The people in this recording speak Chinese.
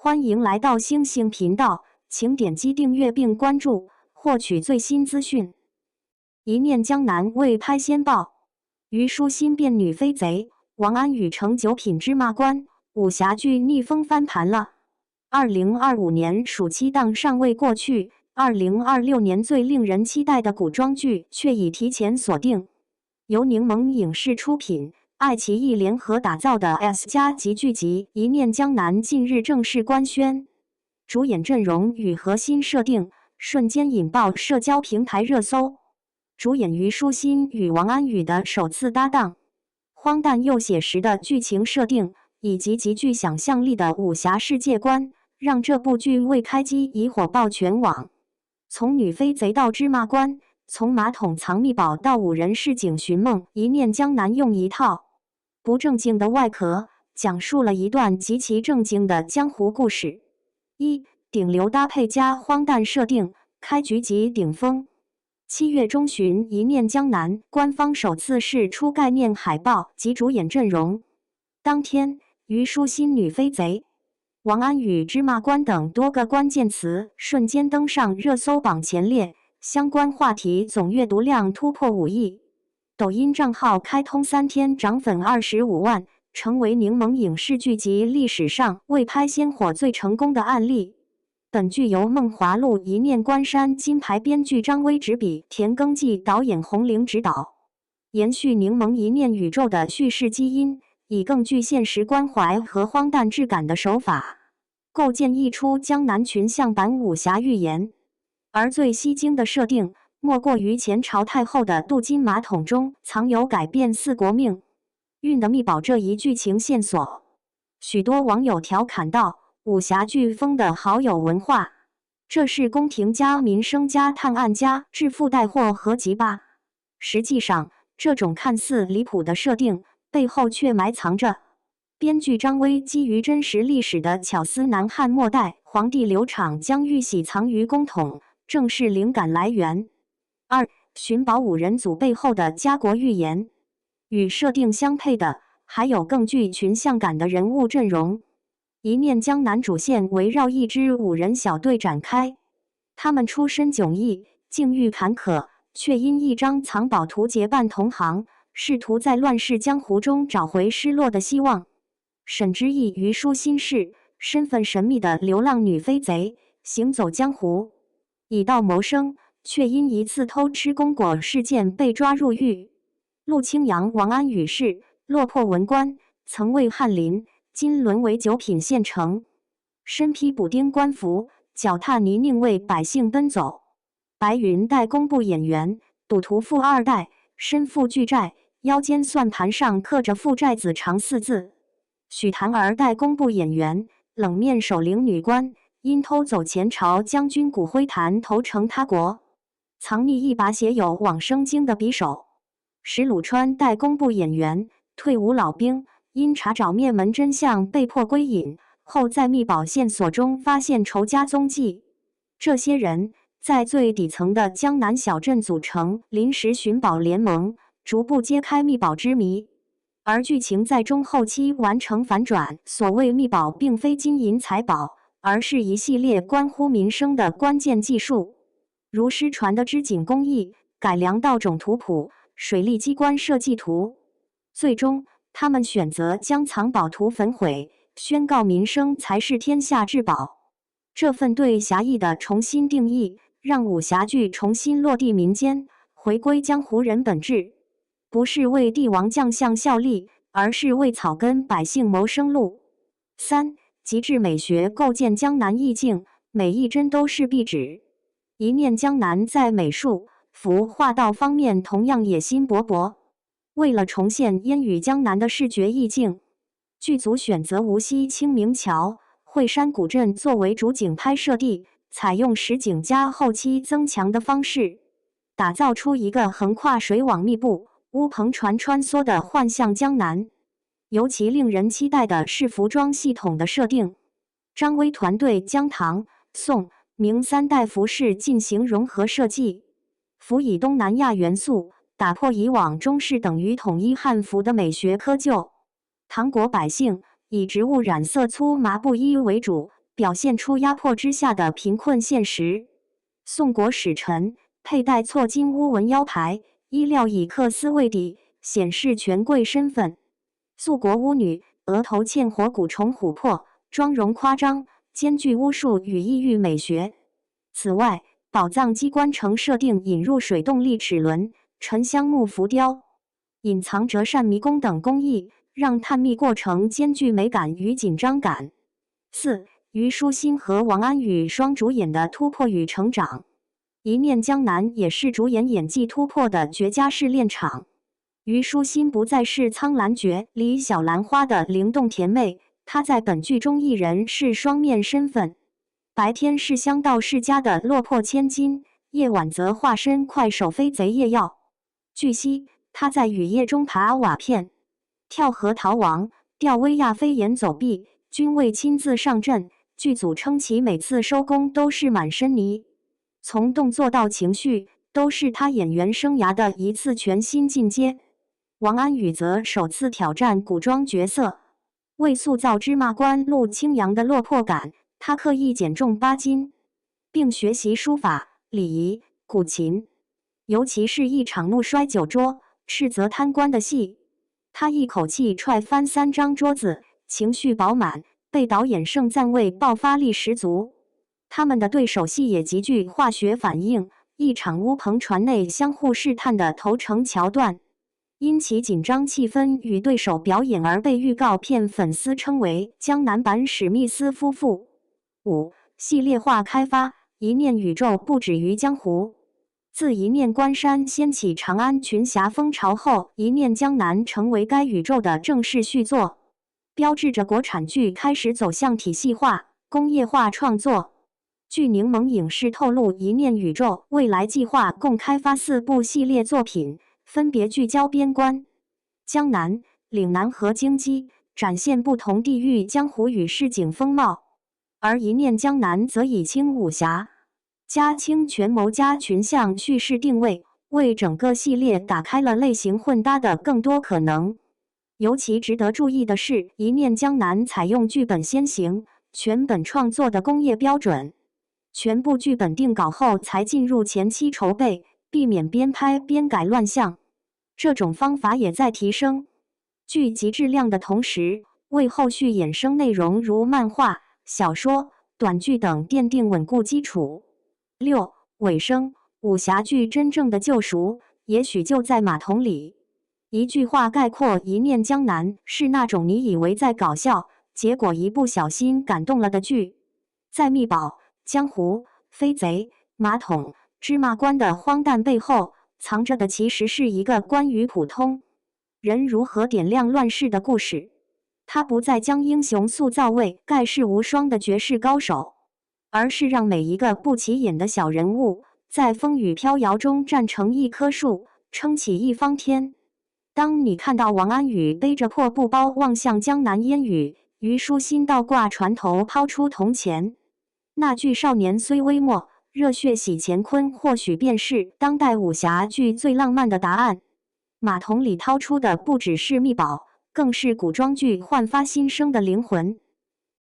欢迎来到星星频道，请点击订阅并关注，获取最新资讯。一念江南为拍先报，虞书欣变女飞贼，王安宇成九品芝麻官，武侠剧逆风翻盘了。2025年暑期档尚未过去，2026年最令人期待的古装剧却已提前锁定。由柠檬影视出品，爱奇艺联合打造的 S+ 级剧集《一念江南》近日正式官宣，主演阵容与核心设定瞬间引爆社交平台热搜。主演虞书欣与王安宇的首次搭档，荒诞又写实的剧情设定以及极具想象力的武侠世界观，让这部剧未开机已火爆全网。从女飞贼到芝麻官，从马桶藏秘宝到五人市井寻梦，一念江南用一套不正经的外壳，讲述了一段极其正经的江湖故事。顶流搭配加荒诞设定，开局即顶峰。7月中旬，一念江南官方首次释出概念海报及主演阵容。当天，虞书欣女飞贼、王安宇芝麻官等多个关键词瞬间登上热搜榜前列，相关话题总阅读量突破5亿。抖音账号开通3天涨粉25万，成为柠檬影视剧集历史上未拍先火最成功的案例。本剧由梦华录一念关山金牌编剧张威执笔，田耕纪导演，洪玲执导，延续柠檬一念宇宙的叙事基因，以更具现实关怀和荒诞质感的手法，构建一出江南群像版武侠寓言。而最吸睛的设定，莫过于前朝太后的镀金马桶中藏有改变四国命运的秘宝这一剧情线索。许多网友调侃道，武侠剧风的好有文化，这是宫廷加民生加探案加致富带货合集吧？实际上，这种看似离谱的设定背后却埋藏着编剧张威基于真实历史的巧思。南汉末代皇帝刘昶将玉玺藏于宫桶，正是灵感来源。寻宝五人组背后的家国寓言。与设定相配的，还有更具群像感的人物阵容。一念江南主线围绕一支5人小队展开，他们出身迥异，境遇坎坷，却因一张藏宝图结伴同行，试图在乱世江湖中找回失落的希望。沈之意虞书欣是身份神秘的流浪女飞贼，行走江湖，以道谋生，却因一次偷吃功果事件被抓入狱。陆清扬王安宇是落魄文官，曾为翰林，今沦为9品县丞，身披补丁官服，脚踏泥泞为百姓奔走。白云代工部演员，赌徒富二代，身负巨债，腰间算盘上刻着负债子长4字。许檀儿代工部演员，冷面守陵女官，因偷走前朝将军骨灰坛投诚他国，藏匿一把写有往生经的匕首。石鲁川代工部演员，退伍老兵，因查找灭门真相被迫归隐，后在秘宝线索中发现仇家踪迹。这些人在最底层的江南小镇组成临时寻宝联盟，逐步揭开秘宝之谜。而剧情在中后期完成反转，所谓秘宝并非金银财宝，而是一系列关乎民生的关键技术，如失传的织锦工艺、改良稻种图谱、水利机关设计图。最终，他们选择将藏宝图焚毁，宣告民生才是天下至宝。这份对侠义的重新定义，让武侠剧重新落地民间，回归江湖人本质，不是为帝王将相效力，而是为草根百姓谋生路。极致美学构建江南意境，每一帧都是壁纸。一念江南在美术、服化道方面同样野心勃勃。为了重现烟雨江南的视觉意境，剧组选择无锡清明桥、惠山古镇作为主景拍摄地，采用实景加后期增强的方式，打造出一个横跨水网密布、乌篷船穿梭的幻象江南。尤其令人期待的是服装系统的设定。张威团队将唐、宋、明3代服饰进行融合设计，辅以东南亚元素，打破以往中式等于统一汉服的美学窠臼。唐国百姓以植物染色粗麻布衣为主，表现出压迫之下的贫困现实。宋国使臣佩戴错金乌纹腰牌，衣料以缂丝为底，显示权贵身份。素国巫女额头嵌火蛊虫琥珀，妆容夸张，兼具巫术与异域美学。此外，宝藏机关城设定引入水动力齿轮、沉香木浮雕、隐藏折扇迷宫等工艺，让探秘过程兼具美感与紧张感。4. 虞书欣和王安宇双主演的突破与成长。一念江南也是主演演技突破的绝佳试炼场。虞书欣不再是苍兰诀里小兰花的灵动甜妹，她在本剧中一人是双面身份。白天是香道世家的落魄千金，夜晚则化身快手飞贼叶耀。据悉，她在雨夜中爬瓦片、跳河逃亡、吊威亚飞檐走壁，均未亲自上阵。剧组称其每次收工都是满身泥，从动作到情绪，都是她演员生涯的一次全新进阶。王安宇则首次挑战古装角色，为塑造芝麻官陆清扬的落魄感，他刻意减重8斤，并学习书法、礼仪、古琴。尤其是一场怒摔酒桌、斥责贪官的戏，他一口气踹翻3张桌子，情绪饱满，被导演盛赞为爆发力十足。他们的对手戏也极具化学反应，一场乌篷船内相互试探的投诚桥段，因其紧张气氛与对手表演而被预告片粉丝称为江南版史密斯夫妇。5. 系列化开发，一念宇宙不止于江湖。自一念关山掀起长安群侠风潮后，一念江南成为该宇宙的正式续作，标志着国产剧开始走向体系化、工业化创作。据柠檬影视透露，一念宇宙未来计划共开发4部系列作品，分别聚焦边关、江南、岭南和京畿，展现不同地域江湖与市井风貌。而一念江南则以轻武侠加轻权谋加群像叙事定位，为整个系列打开了类型混搭的更多可能。尤其值得注意的是，一念江南采用剧本先行、全本创作的工业标准，全部剧本定稿后才进入前期筹备，避免边拍边改乱象。这种方法也在提升剧集质量的同时，为后续衍生内容如漫画、小说、短剧等奠定稳固基础。6. 尾声，武侠剧真正的救赎，也许就在马桶里。一句话概括一念江南，是那种你以为在搞笑，结果一不小心感动了的剧。在密宝、江湖、飞贼、马桶、芝麻官的荒诞背后，藏着的其实是一个关于普通人如何点亮乱世的故事。他不再将英雄塑造为盖世无双的绝世高手，而是让每一个不起眼的小人物在风雨飘摇中站成一棵树，撑起一方天。当你看到王安宇背着破布包望向江南烟雨，虞书欣倒挂船头抛出铜钱，那句少年虽微末，热血洗乾坤，或许便是当代武侠剧最浪漫的答案。马桶里掏出的不只是秘宝，更是古装剧焕发新生的灵魂。